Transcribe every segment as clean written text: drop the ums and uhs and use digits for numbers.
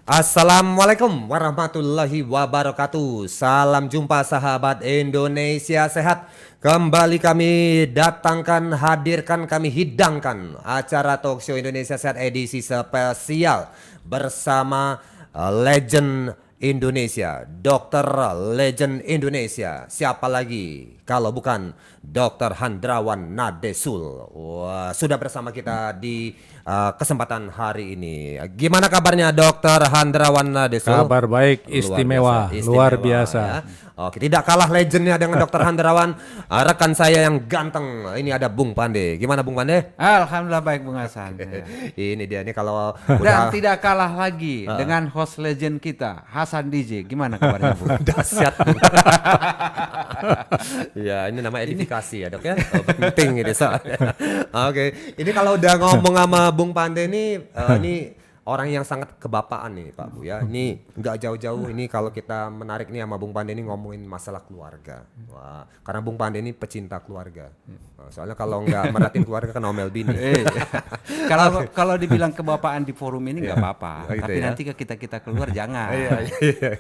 Assalamualaikum warahmatullahi wabarakatuh. Salam jumpa sahabat Indonesia sehat. Kembali kami datangkan, hadirkan, kami hidangkan acara Talkshow Indonesia Sehat edisi spesial bersama legend Indonesia, Dokter Legend Indonesia. Siapa lagi kalau bukan Dokter Handrawan Nadesul. Wah, sudah bersama kita di kesempatan hari ini. Gimana kabarnya Dokter Handrawan Nadesul? Kabar baik, istimewa, luar biasa. Ya. Oke, tidak kalah legendnya dengan Dokter Handrawan. Rekan saya yang ganteng, ini ada Bung Pande. Gimana Bung Pande? Alhamdulillah baik Bung Hasan. Ini dia nih kalau Dan udah tidak kalah lagi dengan host legend kita, Hasan DJ. Gimana kabarnya Bung? dahsyat. Ya, ini nama edifikasi ya, Dok ya. Penting ini soalnya. Oke, ini kalau udah ngomong sama Bung Pande ini orang yang sangat kebapaan nih Pak Bu ya. Ini nggak jauh-jauh ini kalau kita menarik nih sama Bung Pande ini ngomongin masalah keluarga. Wah, karena Bung Pande ini pecinta keluarga. Soalnya kalau nggak merhatiin keluarga kan omel bini. Kalau dibilang kebapaan di forum ini nggak apa-apa, gitu tapi ya. nanti kita keluar jangan.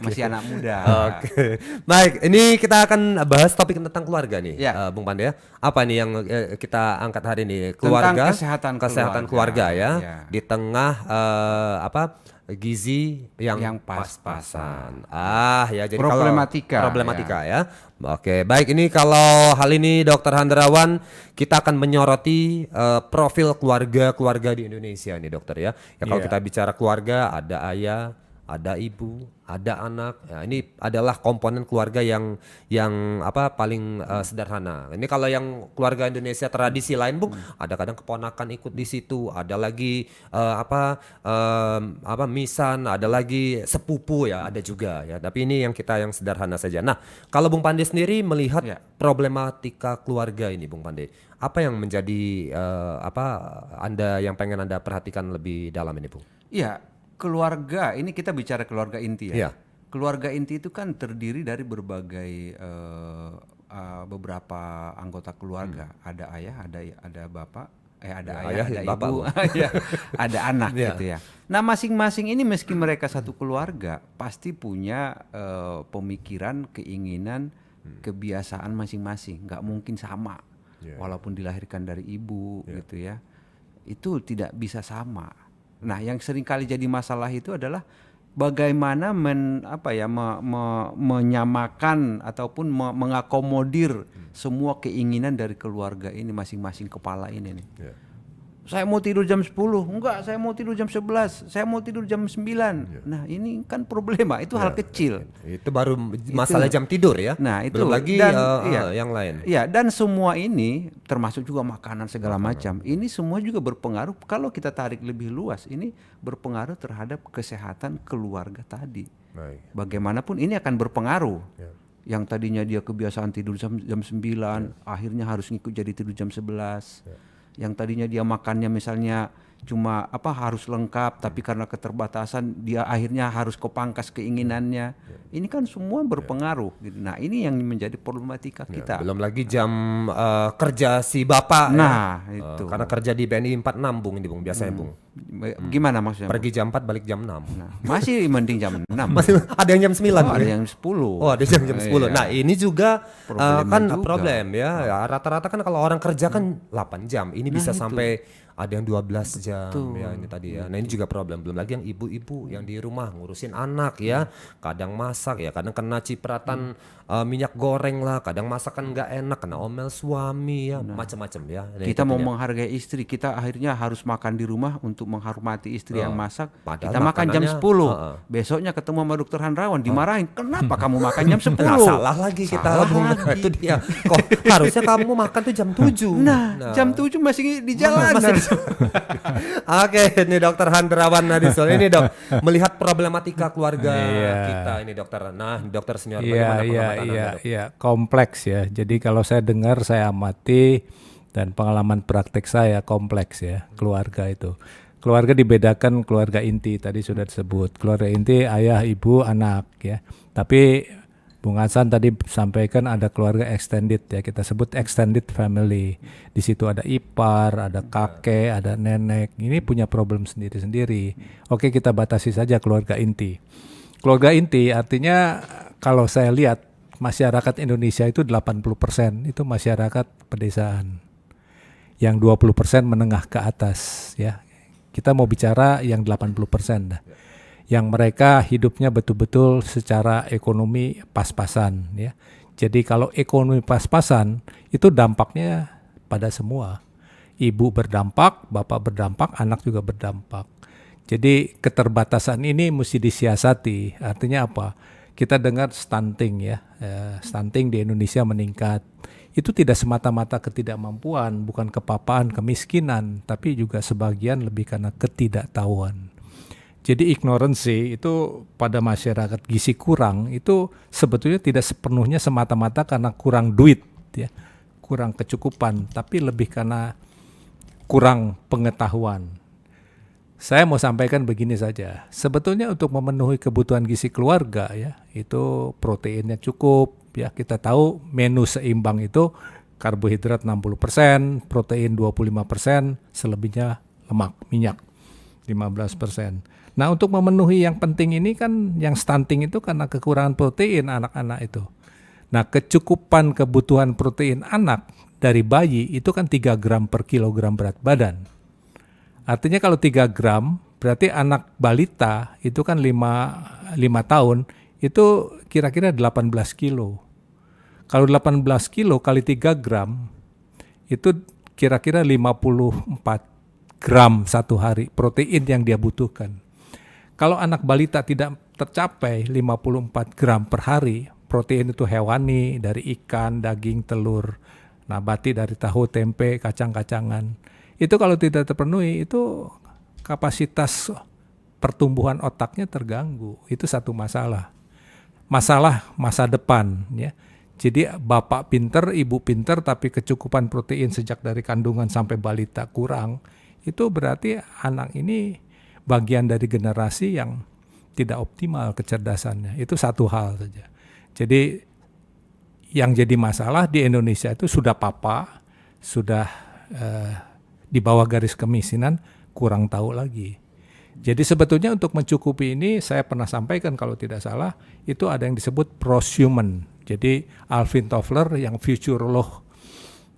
Masih anak muda. Oke. Baik, ini kita akan bahas topik tentang keluarga nih, Ya. Bung Pande ya. Apa nih yang kita angkat hari ini? Keluarga, kesehatan keluarga ya. Ya. Di tengah gizi yang pas-pasan. Ya jadi problematika ya. Oke, baik, ini kalau hal ini Dokter Handrawan kita akan menyoroti profil keluarga di Indonesia nih Dokter ya. Ya kalau Iya. kita bicara keluarga ada ayah, ada ibu, ada anak. Ya, ini adalah komponen keluarga yang paling sederhana. Ini kalau yang keluarga Indonesia tradisi lain, Bung, ada kadang keponakan ikut di situ, ada lagi misan, ada lagi sepupu ya, ada juga ya. Tapi ini yang sederhana saja. Nah, kalau Bung Pande sendiri melihat Ya. problematika keluarga ini, Bung Pande, apa yang menjadi Anda yang pengen Anda perhatikan lebih dalam ini, Bung? Iya, keluarga ini kita bicara keluarga inti ya. Iya. Keluarga inti itu kan terdiri dari berbagai beberapa anggota keluarga. Ada ayah, ada bapak, ada Ya, ayah, ayah, ada bapak, ibu, Bu. ya, ada anak Iya. gitu ya. Nah, masing-masing ini meski mereka satu keluarga, pasti punya pemikiran, keinginan, kebiasaan masing-masing. Nggak mungkin sama, walaupun dilahirkan dari ibu gitu ya. Itu tidak bisa sama. Nah, yang sering kali jadi masalah itu adalah bagaimana menyamakan ataupun mengakomodir semua keinginan dari keluarga ini masing-masing kepala ini nih. Saya mau tidur jam 10, enggak, saya mau tidur jam 11, saya mau tidur jam 9. Nah, ini kan problema, itu hal kecil. Itu baru masalah jam tidur ya. Nah, itu belum lagi dan, yang lain. Iya, dan semua ini termasuk juga makanan segala macam. Ini semua juga berpengaruh, kalau kita tarik lebih luas, ini berpengaruh terhadap kesehatan keluarga tadi. Baik. Bagaimanapun ini akan berpengaruh. Yang tadinya dia kebiasaan tidur jam 9, akhirnya harus ngikut jadi tidur jam 11. Yang tadinya dia makannya misalnya cuma harus lengkap, tapi karena keterbatasan dia akhirnya harus kepangkas keinginannya. Ini kan semua berpengaruh gitu. Nah, ini yang menjadi problematika kita. Belum lagi jam kerja si bapak Nah, ya. itu. Karena kerja di BNI 46 Bung ini Bung, biasanya Bung. Gimana maksudnya? Pergi jam 4 balik jam 6. Nah, masih mending jam 6. Masih ada yang jam 9 Oh, Bung, ada ya? yang 10. Oh, ada jam 10. Iya. Nah, ini juga Problemnya juga. problem ya. Ya, rata-rata kan kalau orang kerja kan 8 jam. Ini bisa itu. sampai ada yang 12 jam ya ini tadi ya. Nah, ini juga problem. Belum lagi yang ibu-ibu yang di rumah ngurusin anak ya. Kadang masak ya, kadang kena cipratan minyak goreng lah, kadang masakan nggak enak, kena omel suami ya, macam-macam ya. Nah, Kita itu mau dia. menghargai istri, kita akhirnya harus makan di rumah untuk menghormati istri yang masak. Padahal Kita makan jam makanannya, 10. Besoknya ketemu sama dokter Handrawan dimarahin. Kenapa kamu makan jam 10? Nah, salah lagi kita Salah Bung. lagi. Itu dia. Kok harusnya kamu makan tuh jam 7. Nah, jam 7 masih di jalanan. Oke, ini Dokter Handrawan Nadesul ini Dok melihat problematika keluarga kita ini Dokter. Nah, Dokter senior bagaimana pengamatan Anda, Dok? Iya, kompleks ya. Jadi kalau saya dengar, saya amati dan pengalaman praktek saya kompleks ya, keluarga itu. Keluarga dibedakan keluarga inti tadi sudah disebut. Keluarga inti ayah, ibu, anak ya. Tapi Bung Hasan tadi sampaikan ada keluarga extended ya, kita sebut extended family. Di situ ada ipar, ada kakek, ada nenek. Ini punya problem sendiri-sendiri. Oke, kita batasi saja keluarga inti. Keluarga inti artinya kalau saya lihat masyarakat Indonesia itu 80% itu masyarakat pedesaan. Yang 20% menengah ke atas ya. Kita mau bicara yang 80% dah. Yang mereka hidupnya betul-betul secara ekonomi pas-pasan ya. Jadi kalau ekonomi pas-pasan itu dampaknya pada semua. Ibu berdampak, bapak berdampak, anak juga berdampak. Jadi keterbatasan ini mesti disiasati. Artinya apa? Kita dengar stunting ya. Stunting di Indonesia meningkat. Itu tidak semata-mata ketidakmampuan, bukan kepapaan, kemiskinan, tapi juga sebagian lebih karena ketidaktahuan. Jadi ignoransi itu pada masyarakat gizi kurang itu sebetulnya tidak sepenuhnya semata-mata karena kurang duit ya, kurang kecukupan, tapi lebih karena kurang pengetahuan. Saya mau sampaikan begini saja, sebetulnya untuk memenuhi kebutuhan gizi keluarga ya, itu proteinnya cukup ya, kita tahu menu seimbang itu karbohidrat 60%, protein 25%, selebihnya lemak, minyak 15%. Nah untuk memenuhi yang penting ini kan yang stunting itu karena kekurangan protein anak-anak itu. Nah kecukupan kebutuhan protein anak dari bayi itu kan 3 gram per kilogram berat badan. Artinya kalau 3 gram berarti anak balita itu kan 5 tahun itu kira-kira 18 kilo. Kalau 18 kilo kali 3 gram itu kira-kira 54 gram satu hari protein yang dia butuhkan. Kalau anak balita tidak tercapai 54 gram per hari, protein itu hewani dari ikan, daging, telur, nabati dari tahu, tempe, kacang-kacangan. Itu kalau tidak terpenuhi, itu kapasitas pertumbuhan otaknya terganggu. Itu satu masalah. Masalah masa depan ya. Jadi bapak pinter, ibu pinter, tapi kecukupan protein sejak dari kandungan sampai balita kurang, itu berarti anak ini bagian dari generasi yang tidak optimal kecerdasannya. Itu satu hal saja. Jadi yang jadi masalah di Indonesia itu sudah papa, sudah di bawah garis kemiskinan, kurang tahu lagi. Jadi sebetulnya untuk mencukupi ini saya pernah sampaikan kalau tidak salah, itu ada yang disebut prosumen. Jadi Alvin Toffler yang futurolog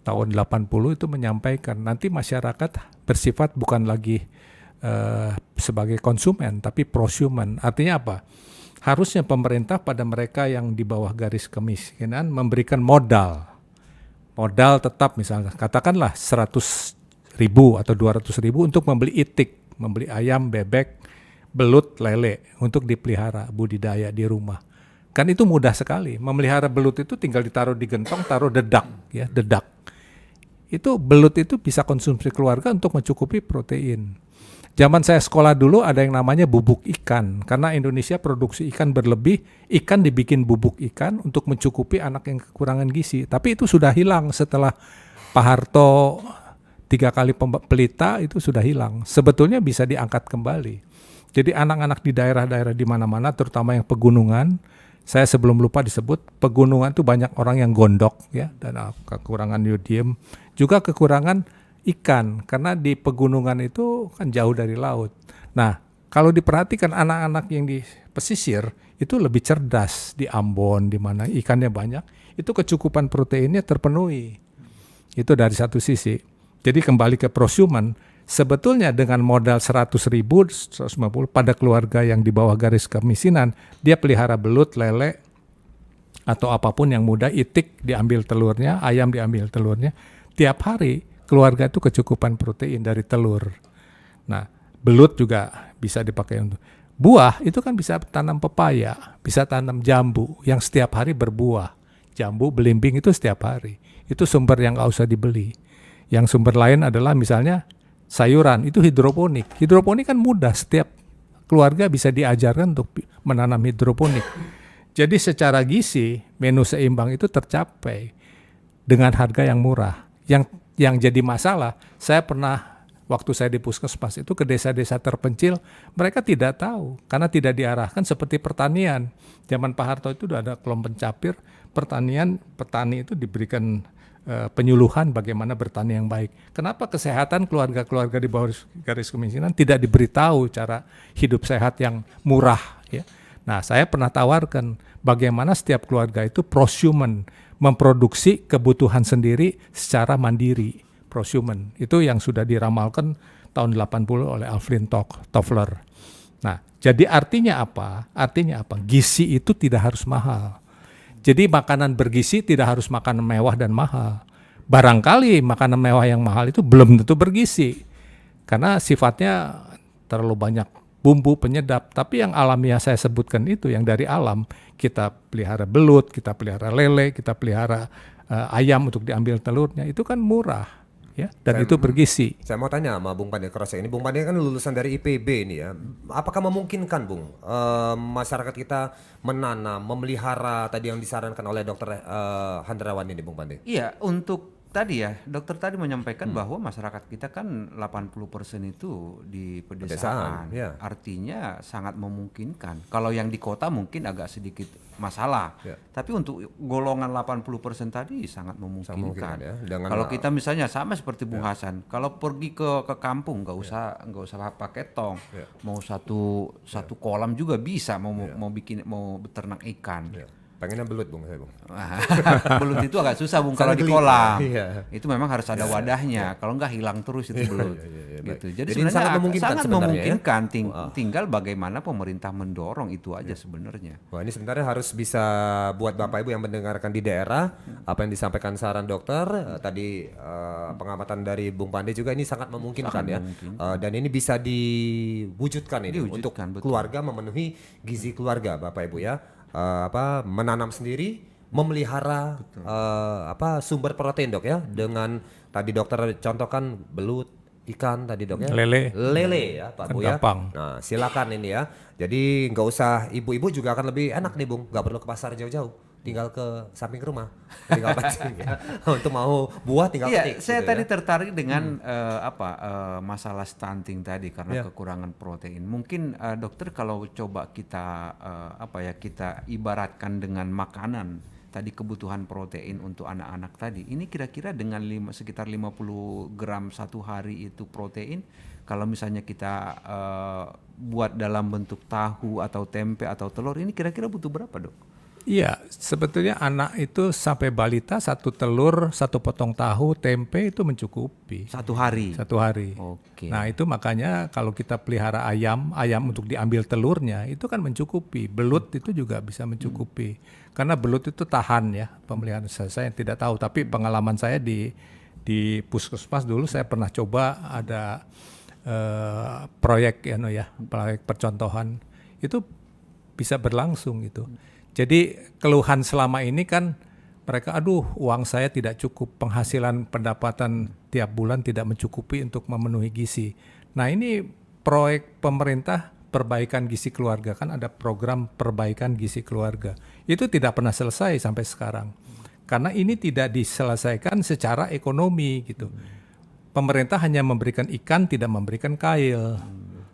tahun 80 itu menyampaikan nanti masyarakat bersifat bukan lagi sebagai konsumen tapi prosumen. Artinya apa? Harusnya pemerintah pada mereka yang di bawah garis kemiskinan memberikan modal tetap, misalnya katakanlah 100.000 atau 200.000 untuk membeli itik, membeli ayam, bebek, belut, lele untuk dipelihara budidaya di rumah. Kan itu mudah sekali. Memelihara belut itu tinggal ditaruh di gentong, taruh dedak ya, dedak. Itu belut itu bisa konsumsi keluarga untuk mencukupi protein. Zaman saya sekolah dulu ada yang namanya bubuk ikan. Karena Indonesia produksi ikan berlebih, ikan dibikin bubuk ikan untuk mencukupi anak yang kekurangan gizi. Tapi itu sudah hilang setelah Pak Harto 3 kali pelita, itu sudah hilang. Sebetulnya bisa diangkat kembali. Jadi anak-anak di daerah-daerah di mana-mana, terutama yang pegunungan, saya sebelum lupa disebut, pegunungan itu banyak orang yang gondok ya, dan kekurangan yodium, juga kekurangan ikan, karena di pegunungan itu kan jauh dari laut. Nah, kalau diperhatikan anak-anak yang di pesisir itu lebih cerdas, di Ambon, di mana ikannya banyak, itu kecukupan proteinnya terpenuhi. Itu dari satu sisi. Jadi kembali ke prosumen, sebetulnya dengan modal 100.000, 150 pada keluarga yang di bawah garis kemiskinan, dia pelihara belut, lele, atau apapun yang mudah, itik diambil telurnya, ayam diambil telurnya, tiap hari keluarga itu kecukupan protein dari telur. Nah, belut juga bisa dipakai untuk buah. Itu kan bisa tanam pepaya, bisa tanam jambu yang setiap hari berbuah. Jambu, belimbing itu setiap hari. Itu sumber yang nggak usah dibeli. Yang sumber lain adalah misalnya sayuran, itu hidroponik. Hidroponik kan mudah, setiap keluarga bisa diajarkan untuk menanam hidroponik. Jadi secara gizi, menu seimbang itu tercapai dengan harga yang murah. Yang jadi masalah, saya pernah waktu saya di puskesmas itu ke desa-desa terpencil, mereka tidak tahu karena tidak diarahkan seperti pertanian. Zaman Pak Harto itu udah ada kelompok pencapir pertanian, petani itu diberikan penyuluhan bagaimana bertani yang baik. Kenapa kesehatan keluarga-keluarga di bawah garis kemiskinan tidak diberitahu cara hidup sehat yang murah ya. Nah, saya pernah tawarkan bagaimana setiap keluarga itu prosumen, memproduksi kebutuhan sendiri secara mandiri. Prosumen itu yang sudah diramalkan tahun 80 oleh Alfred Toffler. Nah, jadi artinya apa? Artinya apa? Gizi itu tidak harus mahal. Jadi makanan bergizi tidak harus makanan mewah dan mahal. Barangkali makanan mewah yang mahal itu belum tentu bergizi. Karena sifatnya terlalu banyak bumbu penyedap. Tapi yang alamiah saya sebutkan itu yang dari alam. Kita pelihara belut, kita pelihara lele, kita pelihara ayam untuk diambil telurnya. Itu kan murah. Ya, dan itu bergizi. Saya mau tanya sama Bung Pandi Kroso ini. Bung Pandi kan lulusan dari IPB ini ya. Apakah memungkinkan Bung masyarakat kita menanam, memelihara tadi yang disarankan oleh Dr. Hendrawan ini Bung Pandi? Iya, untuk tadi ya, dokter tadi menyampaikan bahwa masyarakat kita kan 80% itu di pedesaan. Ya. Artinya sangat memungkinkan. Kalau yang di kota mungkin agak sedikit masalah. Ya. Tapi untuk golongan 80% tadi sangat memungkinkan. ya. Dengan Kalau kita misalnya sama seperti Bung Hasan, kalau pergi ke kampung nggak usah pakai tong. Ya. Mau satu kolam juga bisa mau beternak ikan. Ya. Pengennya belut Bung saya Bung. Belut itu agak susah Bung kalau di geli. kolam. Iya. Itu memang harus ada wadahnya. Kalau enggak hilang terus itu belut. Gitu. Jadi sebenarnya sangat memungkinkan sangat sebenarnya, memungkinkan. Tinggal bagaimana pemerintah mendorong itu aja sebenarnya. Wah, ini sebenarnya harus bisa buat Bapak Ibu yang mendengarkan di daerah apa yang disampaikan saran dokter tadi pengamatan dari Bung Pandi juga ini sangat memungkinkan ya. Dan ini bisa diwujudkan ini untuk betul. keluarga memenuhi gizi keluarga Bapak Ibu ya. Menanam sendiri, memelihara sumber protein dok ya dengan tadi dokter contohkan belut, ikan tadi dok ya, lele ya Pak Bu ya. Nah silakan ini ya. Jadi nggak usah ibu-ibu juga akan lebih enak nih Bung, nggak perlu ke pasar jauh-jauh, tinggal ke samping rumah, tinggal pancing ya. Untuk mau buah tinggal petik. Saya gitu tadi ya. tertarik dengan masalah stunting tadi karena kekurangan protein. Mungkin dokter kalau coba kita kita ibaratkan dengan makanan tadi kebutuhan protein untuk anak-anak tadi. Ini kira-kira dengan sekitar 50 gram satu hari itu protein. Kalau misalnya kita buat dalam bentuk tahu atau tempe atau telur, ini kira-kira butuh berapa dok? Iya, sebetulnya anak itu sampai balita 1 telur, 1 potong tahu, tempe itu mencukupi. 1 hari? 1 hari. Oke. Nah itu makanya kalau kita pelihara ayam untuk diambil telurnya itu kan mencukupi. Belut itu juga bisa mencukupi. Karena belut itu tahan ya, pemeliharaan saya tidak tahu. Tapi pengalaman saya di puskesmas dulu saya pernah coba ada proyek proyek percontohan itu bisa berlangsung gitu. Jadi keluhan selama ini kan mereka uang saya tidak cukup, penghasilan pendapatan tiap bulan tidak mencukupi untuk memenuhi gizi. Nah ini proyek pemerintah perbaikan gizi keluarga, kan ada program perbaikan gizi keluarga. Itu tidak pernah selesai sampai sekarang. Karena ini tidak diselesaikan secara ekonomi gitu. Pemerintah hanya memberikan ikan, tidak memberikan kail.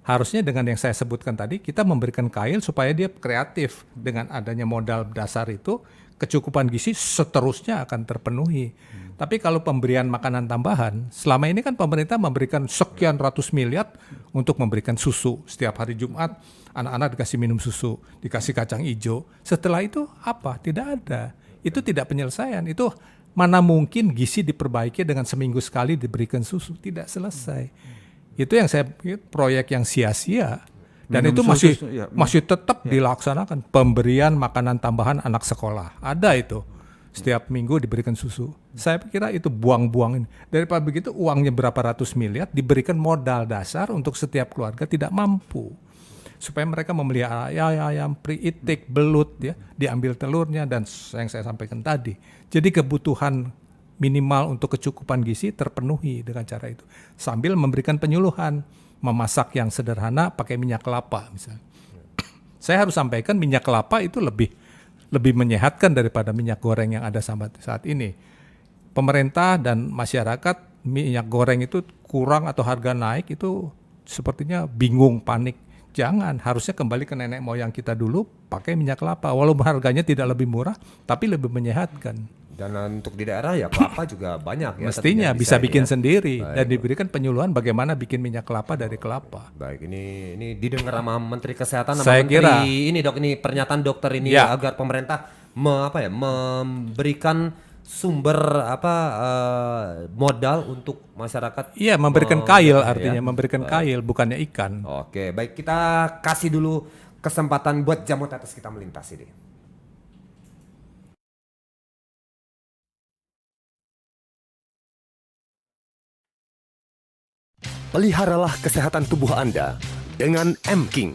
Harusnya dengan yang saya sebutkan tadi, kita memberikan kail supaya dia kreatif. Dengan adanya modal dasar itu, kecukupan gizi seterusnya akan terpenuhi. Tapi kalau pemberian makanan tambahan, selama ini kan pemerintah memberikan sekian ratus miliar untuk memberikan susu. Setiap hari Jumat, anak-anak dikasih minum susu, dikasih kacang hijau. Setelah itu apa? Tidak ada. Itu tidak penyelesaian. Itu mana mungkin gizi diperbaiki dengan seminggu sekali diberikan susu. Tidak selesai. Itu yang saya pikir proyek yang sia-sia dan itu masih tetap dilaksanakan pemberian makanan tambahan anak sekolah. Ada itu. Setiap minggu diberikan susu. Saya kira itu buang-buangin. Daripada begitu uangnya berapa ratus miliar diberikan modal dasar untuk setiap keluarga tidak mampu. Supaya mereka memelihara ayam, itik, belut ya, diambil telurnya dan yang saya sampaikan tadi. Jadi kebutuhan minimal untuk kecukupan gizi terpenuhi dengan cara itu. Sambil memberikan penyuluhan, memasak yang sederhana pakai minyak kelapa misalnya. Saya harus sampaikan minyak kelapa itu lebih menyehatkan daripada minyak goreng yang ada saat ini. Pemerintah dan masyarakat minyak goreng itu kurang atau harga naik itu sepertinya bingung, panik. Jangan, harusnya kembali ke nenek moyang kita dulu, pakai minyak kelapa. Walaupun harganya tidak lebih murah, tapi lebih menyehatkan. Dan untuk di daerah ya kelapa juga banyak ya. Mestinya tentunya bisa ini bikin ya. sendiri dan diberikan penyuluhan bagaimana bikin minyak kelapa dari kelapa. Baik, ini didengar sama Menteri Kesehatan, sama Saya Menteri kira. ini dok, ini pernyataan dokter ini Ya. agar pemerintah memberikan sumber modal untuk masyarakat. Iya, memberikan kail ya. artinya, memberikan kail bukannya ikan. Oke, baik, kita kasih dulu kesempatan buat jamu tetes kita melintas ini. Peliharalah kesehatan tubuh Anda dengan M-King.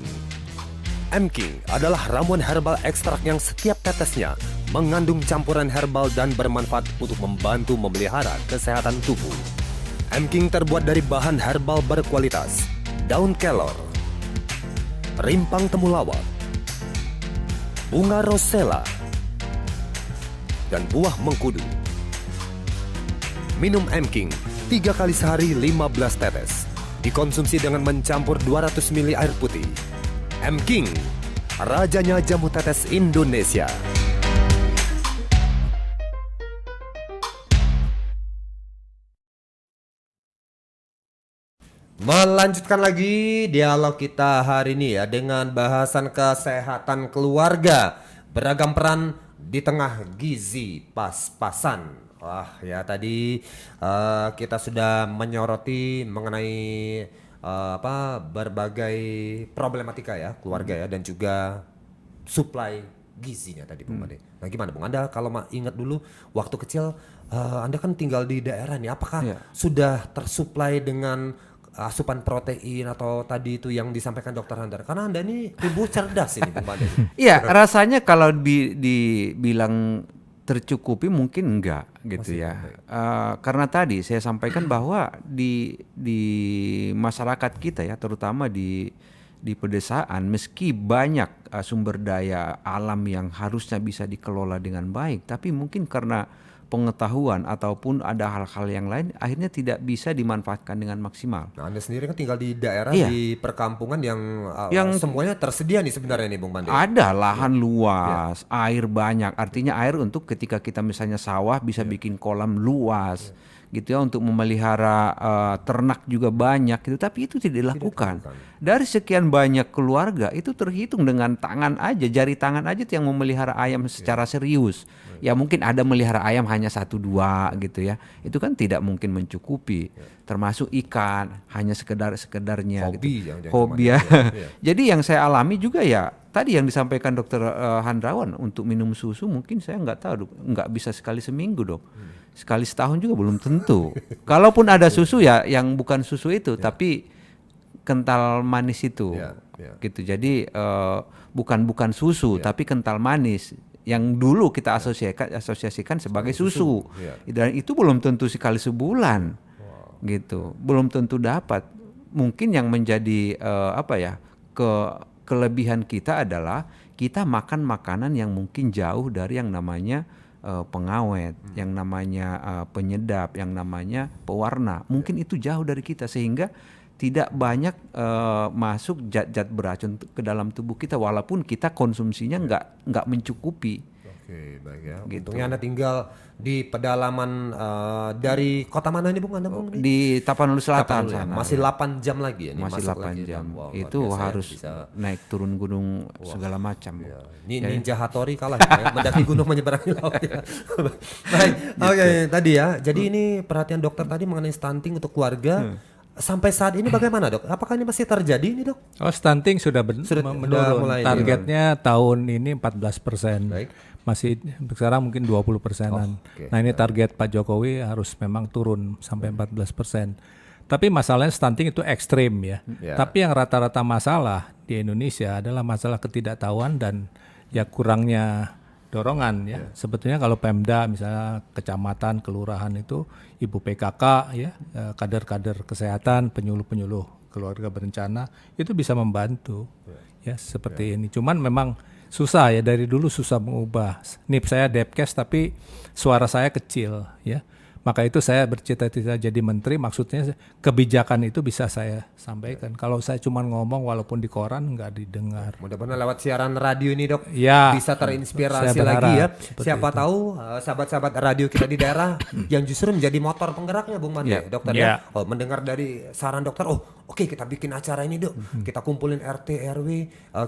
M-King adalah ramuan herbal ekstrak yang setiap tetesnya mengandung campuran herbal dan bermanfaat untuk membantu memelihara kesehatan tubuh. M-King terbuat dari bahan herbal berkualitas, daun kelor, rimpang temulawak, bunga rosella, dan buah mengkudu. Minum M-King 3 kali sehari 15 tetes. Dikonsumsi dengan mencampur 200 ml air putih. M-King, rajanya jamu tetes Indonesia. Melanjutkan lagi dialog kita hari ini ya dengan bahasan kesehatan keluarga, beragam peran di tengah gizi pas-pasan. Wah ya, tadi kita sudah menyoroti mengenai berbagai problematika ya keluarga ya, dan juga suplai gizinya tadi Bung Ade. Nah gimana Bung, Anda kalau ingat dulu waktu kecil Anda kan tinggal di daerah nih, apakah sudah tersuplai dengan asupan protein atau tadi itu yang disampaikan Dokter Handar? Karena Anda ini tubuh cerdas ini Bung Ade. Iya, rasanya kalau dibilang tercukupi mungkin enggak gitu ya. Karena tadi saya sampaikan bahwa di masyarakat kita ya, terutama di pedesaan, meski banyak sumber daya alam yang harusnya bisa dikelola dengan baik, tapi mungkin karena pengetahuan ataupun ada hal-hal yang lain akhirnya tidak bisa dimanfaatkan dengan maksimal. Nah Anda sendiri kan tinggal di daerah Iya. di perkampungan yang semuanya tersedia nih sebenarnya nih Bung Bande. Ada lahan luas, air banyak. Artinya air untuk ketika kita misalnya sawah bisa bikin kolam luas, gitu ya, untuk memelihara ternak juga banyak gitu. Tapi itu tidak dilakukan. Dari sekian banyak keluarga itu terhitung dengan tangan aja, jari tangan aja yang memelihara ayam secara serius. Ya mungkin ada melihara ayam hanya 1-2 gitu ya. Itu kan tidak mungkin mencukupi. Termasuk ikan hanya sekedarnya Hobi, gitu. Hobi ya. Jadi yang saya alami juga ya tadi yang disampaikan Dokter Handrawan, untuk minum susu mungkin saya nggak tahu, nggak bisa sekali seminggu dok. Sekali setahun juga belum tentu. Kalaupun ada susu ya yang bukan susu itu, tapi kental manis itu, gitu. Jadi bukan susu, tapi kental manis yang dulu kita asosiasikan sebagai susu. Dan itu belum tentu sekali sebulan, gitu. Belum tentu dapat. Mungkin yang menjadi kelebihan kita adalah kita makan makanan yang mungkin jauh dari yang namanya pengawet, yang namanya penyedap, yang namanya pewarna. Mungkin itu jauh dari kita sehingga tidak banyak masuk zat-zat beracun ke dalam tubuh kita, walaupun kita konsumsinya nggak mencukupi. Oke, baik ya. Gitu. Untungnya Anda tinggal di pedalaman dari kota mana nih Bung? Anda Bung? Di Tapanuli Selatan Tapanuli ya? sana. Masih 8 jam lagi ya? Nih, Masih masuk 8 lagi. jam. Wow, Itu luar biasa ya, harus bisa. naik turun gunung segala macam. Ya. Ninja Hattori kalah ya, mendaki gunung menyeberangi laut ya. Baik, oke tadi ya. Jadi ini perhatian dokter tadi mengenai stunting untuk keluarga. Sampai saat ini bagaimana dok? Apakah ini masih terjadi ini dok? Oh, stunting sudah menurun. mulai Targetnya tahun ini 14%. Baik. Masih sekarang mungkin 20%-an. Nah ini target Pak Jokowi harus memang turun sampai 14%. Tapi masalahnya stunting itu ekstrim ya. Tapi yang rata-rata masalah di Indonesia adalah masalah ketidaktahuan dan ya kurangnya dorongan ya. Sebetulnya kalau Pemda misalnya kecamatan, kelurahan itu ibu PKK ya, kader-kader kesehatan, penyuluh-penyuluh keluarga berencana itu bisa membantu ya seperti ini. Cuman memang susah ya, dari dulu susah mengubah. NIP saya Depkes tapi suara saya kecil ya. Maka itu saya bercita-cita jadi menteri, maksudnya kebijakan itu bisa saya sampaikan. Kalau saya cuma ngomong walaupun di koran nggak didengar. Mudah-mudahan lewat siaran radio ini dok Ya, bisa terinspirasi saya lagi ya. berharap seperti Siapa tahu sahabat-sahabat radio kita di daerah yang justru menjadi motor penggeraknya Bung Mande, Ya. dokter Ya. ya. Oh, mendengar dari saran dokter, oke, kita bikin acara ini dok, kita kumpulin RT RW,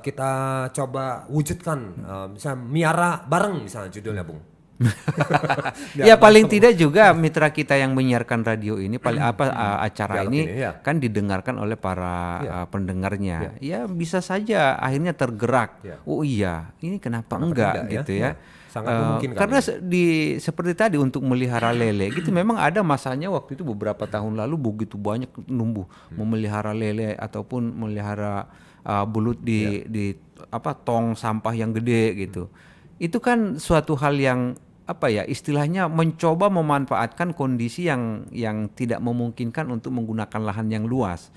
kita coba wujudkan, misalnya miara bareng misalnya judulnya Bung. Ya paling tidak juga mitra kita yang menyiarkan radio ini paling acara Dialog ini ini, ya. kan didengarkan oleh para pendengarnya. Ya bisa saja akhirnya tergerak. Ya. Oh iya, ini kenapa enggak tidak, gitu ya? ya. Sangat memungkinkan Karena ya. seperti tadi untuk melihara lele gitu memang ada masanya waktu itu beberapa tahun lalu begitu banyak numbuh memelihara lele ataupun memelihara belut di tong sampah yang gede gitu. Itu kan suatu hal yang istilahnya mencoba memanfaatkan kondisi yang tidak memungkinkan untuk menggunakan lahan yang luas.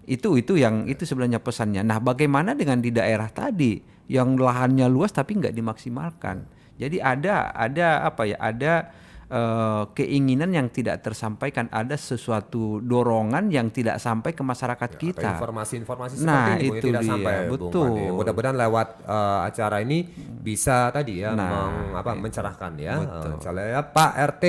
Itu sebenarnya pesannya. Nah, bagaimana dengan di daerah tadi yang lahannya luas tapi nggak dimaksimalkan? Jadi ada keinginan yang tidak tersampaikan, ada sesuatu dorongan yang tidak sampai ke masyarakat kita. Atau informasi-informasi Nah, seperti ini Bung, yang itu tidak dia, sampai Bung betul. Mande. Mudah-mudahan lewat acara ini bisa tadi ya Nah, mencerahkan ya. betul. Misalnya ya Pak RT,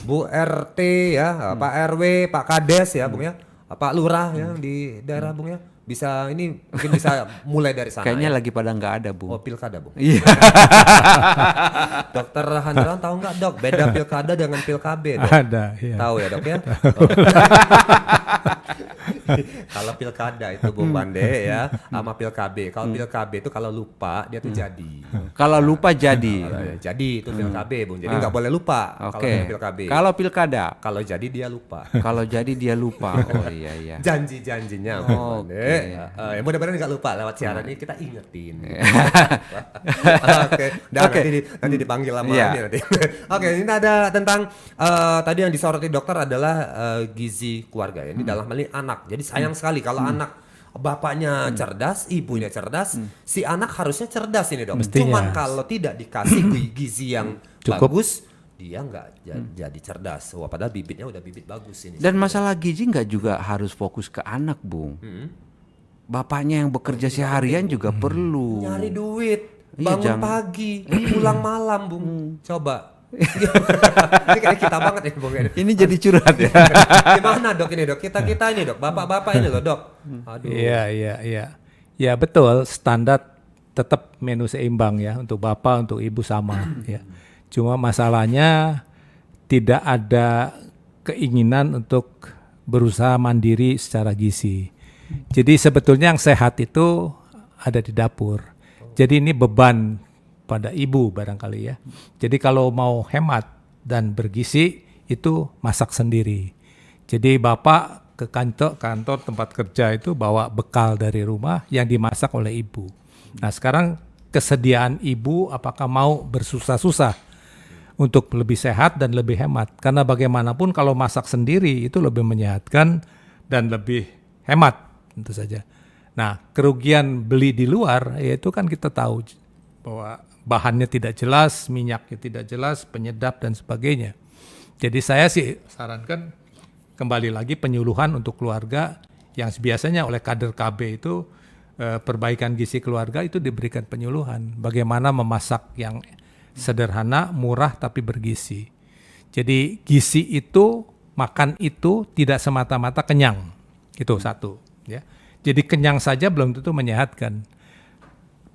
Bu RT ya, Pak RW, Pak Kades ya Bung ya. Pak Lurah ya di daerah Bung ya. Bisa ini mungkin bisa mulai dari sana. Kayaknya ya. lagi pada nggak ada, Bu. Oh, pilkada Bung. Iya. Dokter Handalan tahu nggak dok beda pilkada dengan pilkabe dok? Ada, ya. Tahu ya dok ya? Kalau pilkada itu Bung Bande ya sama pilkabe. Kalau pilkabe itu kalau lupa dia tuh jadi. Kalau lupa jadi. Jadi itu pilkabe Bung. Jadi nggak boleh lupa kalau Oke. pilkabe. Kalau pilkada. Kalau jadi dia lupa. Kalau jadi dia lupa. Oh iya. Janji-janjinya Bung Oke. Bande. Ya mudah-mudahan nggak lupa lewat siaran ini kita ingetin. Oke. Dan Oke. nanti dipanggil sama Iya. ini nanti. Oke, ini ada tentang tadi yang disoroti dokter adalah gizi keluarga ya. Ini dalam hal ini anak. Jadi sayang sekali kalau anak bapaknya cerdas, ibunya cerdas, si anak harusnya cerdas ini dok. Mestinya. Cuman kalau tidak dikasih gizi yang Cukup. bagus, dia nggak jadi cerdas. Wah, padahal bibitnya udah bibit bagus ini. Dan masalah gizi nggak juga harus fokus ke anak, Bung. Bapaknya yang bekerja seharian juga perlu. Nyari duit, Iya, bangun jangan- pagi, pulang malam Bung. Coba. Ini kayak kita banget ya Bung. Ini jadi curhat ya. Gimana dok ini dok? Kita ini dok, bapak-bapak ini loh dok. Aduh. Iya. Ya betul, standar tetap menu seimbang ya untuk bapak, untuk ibu sama ya. Cuma masalahnya tidak ada keinginan untuk berusaha mandiri secara gizi. Jadi sebetulnya yang sehat itu ada di dapur. Jadi ini beban pada ibu barangkali ya. Jadi kalau mau hemat dan bergizi itu masak sendiri. Jadi bapak ke kantor tempat kerja itu bawa bekal dari rumah yang dimasak oleh ibu. Nah sekarang kesediaan ibu apakah mau bersusah-susah untuk lebih sehat dan lebih hemat? Karena bagaimanapun kalau masak sendiri itu lebih menyehatkan dan lebih hemat tentu saja. Nah kerugian beli di luar yaitu kan kita tahu bahwa bahannya tidak jelas, minyaknya tidak jelas, penyedap dan sebagainya. Jadi saya sih sarankan kembali lagi penyuluhan untuk keluarga yang biasanya oleh kader KB itu perbaikan gizi keluarga itu diberikan penyuluhan. Bagaimana memasak yang sederhana, murah tapi bergizi. Jadi gizi itu, makan itu tidak semata-mata kenyang. Itu satu. Ya. Jadi kenyang saja belum tentu menyehatkan.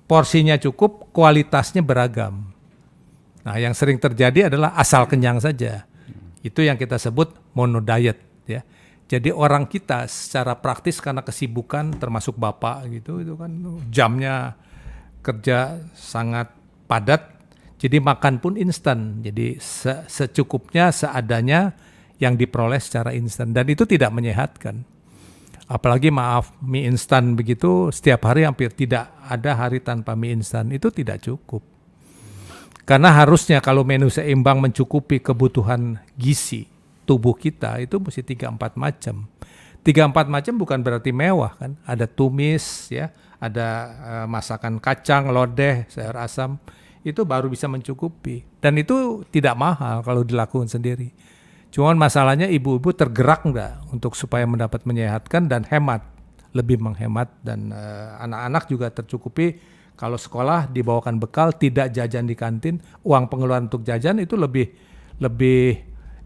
Porsinya cukup, kualitasnya beragam. Nah, yang sering terjadi adalah asal kenyang saja. Itu yang kita sebut monodiet ya. Jadi orang kita secara praktis karena kesibukan termasuk bapak gitu itu kan jamnya kerja sangat padat. Jadi makan pun instan. Jadi secukupnya, seadanya yang diperoleh secara instan dan itu tidak menyehatkan. Apalagi maaf mie instan begitu setiap hari hampir tidak ada hari tanpa mie instan itu tidak cukup. Karena harusnya kalau menu seimbang mencukupi kebutuhan gizi tubuh kita itu mesti 3-4 macam. 3-4 macam bukan berarti mewah kan. Ada tumis ya, ada masakan kacang, lodeh, sayur asam itu baru bisa mencukupi. Dan itu tidak mahal kalau dilakukan sendiri. Cuman masalahnya ibu-ibu tergerak nggak untuk supaya mendapat menyehatkan dan hemat, lebih menghemat, dan anak-anak juga tercukupi. Kalau sekolah dibawakan bekal, tidak jajan di kantin, uang pengeluaran untuk jajan itu lebih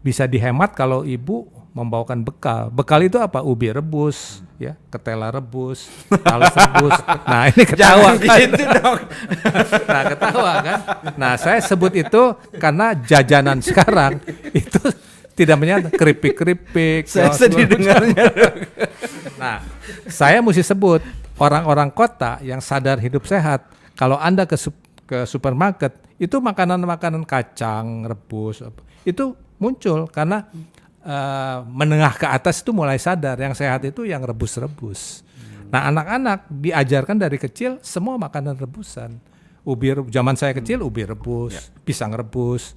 bisa dihemat kalau ibu membawakan bekal. Bekal itu apa? Ubi rebus, ya, ketela rebus, talas rebus. Nah, ini ketawa kan? Gitu dong. Nah, ketawa kan? Nah, saya sebut itu karena jajanan sekarang itu tidak menyatu, keripik-keripik. Saya sedih dengarnya. Nah, saya mesti sebut orang-orang kota yang sadar hidup sehat. Kalau Anda ke supermarket, itu makanan-makanan kacang rebus itu muncul karena menengah ke atas itu mulai sadar yang sehat itu yang rebus-rebus. Nah, anak-anak diajarkan dari kecil semua makanan rebusan. Zaman saya kecil ubi rebus, pisang rebus,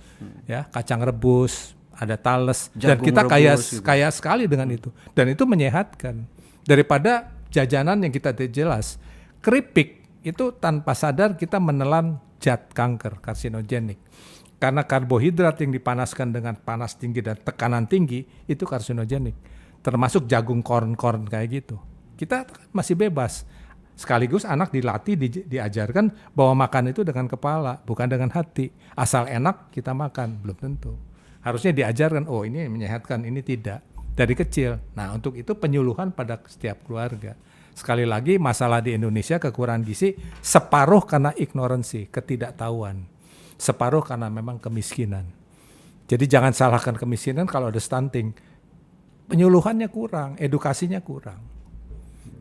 ya, kacang rebus, ada tales, dan Jagung kita rebus gitu. kaya sekali dengan itu. Dan itu menyehatkan daripada jajanan yang kita jelas. Keripik itu tanpa sadar kita menelan zat kanker, karsinogenik. Karena karbohidrat yang dipanaskan dengan panas tinggi dan tekanan tinggi itu karsinogenik. Termasuk jagung korn kayak gitu. Kita masih bebas. Sekaligus anak dilatih, diajarkan bahwa makan itu dengan kepala, bukan dengan hati. Asal enak kita makan, belum tentu. Harusnya diajarkan, oh ini menyehatkan, ini tidak. Dari kecil. Nah, untuk itu penyuluhan pada setiap keluarga. Sekali lagi masalah di Indonesia kekurangan gizi separuh karena ignoransi, ketidaktahuan. Separuh karena memang kemiskinan. Jadi jangan salahkan kemiskinan kalau ada stunting. Penyuluhannya kurang, edukasinya kurang.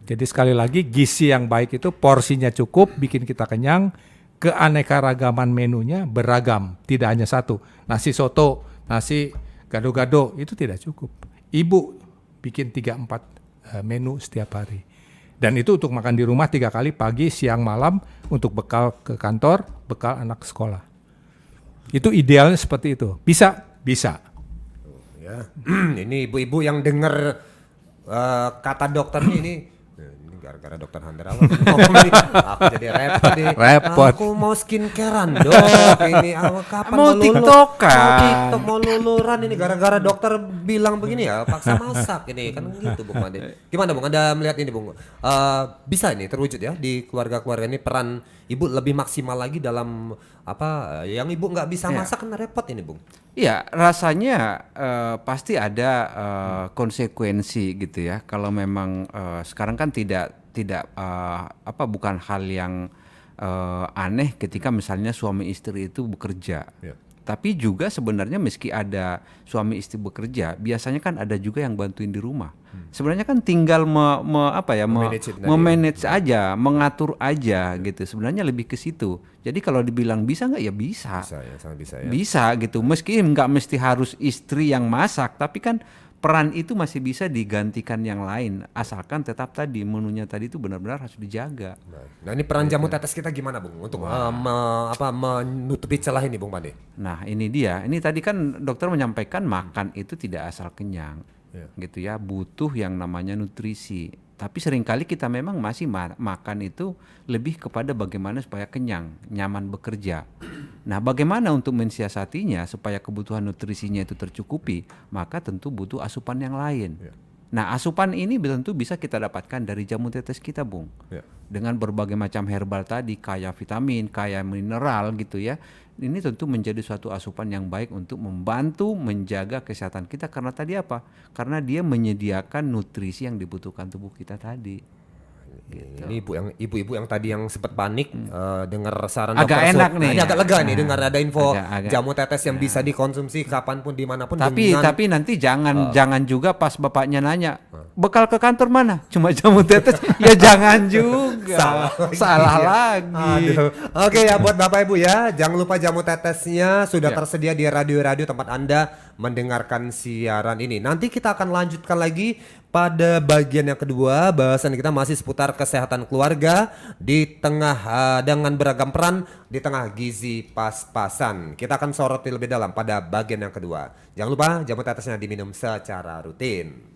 Jadi sekali lagi gizi yang baik itu porsinya cukup, bikin kita kenyang, keanekaragaman menunya beragam, tidak hanya satu. Nasi soto, nasi gado-gado itu tidak cukup. Ibu bikin 3-4 menu setiap hari. Dan itu untuk makan di rumah 3 kali, pagi, siang, malam, untuk bekal ke kantor, bekal anak sekolah. Itu idealnya seperti itu. Bisa. Ya. Ini ibu-ibu yang dengar kata dokternya ini gara-gara dokter Handra aku jadi repot nih. Repot. Aku mau skincarean dok ini kapan Mau lulu- TikTokan. mau TikTok mau luluran ini gara-gara dokter bilang begini ya paksa masak ini kan gitu Bung Made. Gimana Bung Anda melihat ini Bung? Bisa ini terwujud ya di keluarga-keluarga ini peran ibu lebih maksimal lagi dalam apa yang ibu nggak bisa masak kan repot ini Bung. Iya, rasanya pasti ada konsekuensi gitu ya. Kalau memang sekarang kan tidak bukan hal yang aneh ketika misalnya suami istri itu bekerja. Ya. Tapi juga sebenarnya meski ada suami istri bekerja, biasanya kan ada juga yang bantuin di rumah. Sebenarnya kan tinggal memanage aja, mengatur aja gitu. Sebenarnya lebih ke situ. Jadi kalau dibilang bisa nggak ya bisa. Bisa ya, sangat bisa ya. Bisa gitu. Meski nggak mesti harus istri yang masak, tapi kan peran itu masih bisa digantikan yang lain. Asalkan tetap tadi menunya tadi itu benar-benar harus dijaga. Nah ini peran jamu tetes kita gimana Bung untuk menutupi celah ini Bung Pande? Nah ini dia. Ini tadi kan dokter menyampaikan makan itu tidak asal kenyang, gitu ya. Butuh yang namanya nutrisi. Tapi seringkali kita memang masih makan itu lebih kepada bagaimana supaya kenyang, nyaman bekerja. Nah, bagaimana untuk mensiasatinya supaya kebutuhan nutrisinya itu tercukupi? Maka tentu butuh asupan yang lain. Nah, asupan ini tentu bisa kita dapatkan dari jamu tetes kita, Bung. Dengan berbagai macam herbal tadi, kaya vitamin, kaya mineral gitu ya. Ini tentu menjadi suatu asupan yang baik untuk membantu menjaga kesehatan kita. Karena tadi apa? Karena dia menyediakan nutrisi yang dibutuhkan tubuh kita tadi. Gitu. Ini ibu-ibu yang tadi yang sempat panik dengar saran Agak dokter enak Sud. nih. Nah, ini agak lega nih dengar ada info Agak- jamu tetes yang bisa dikonsumsi kapanpun dimanapun. Tapi nanti jangan juga pas bapaknya nanya bekal ke kantor mana? Cuma jamu tetes. Ya jangan juga. Salah lagi. Aduh. Oke ya buat Bapak Ibu ya, jangan lupa jamu tetesnya sudah tersedia di radio-radio tempat Anda mendengarkan siaran ini. Nanti kita akan lanjutkan lagi pada bagian yang kedua. Bahasan kita masih seputar kesehatan keluarga di tengah dengan beragam peran di tengah gizi pas-pasan. Kita akan soroti lebih dalam pada bagian yang kedua. Jangan lupa jamu tetesnya diminum secara rutin.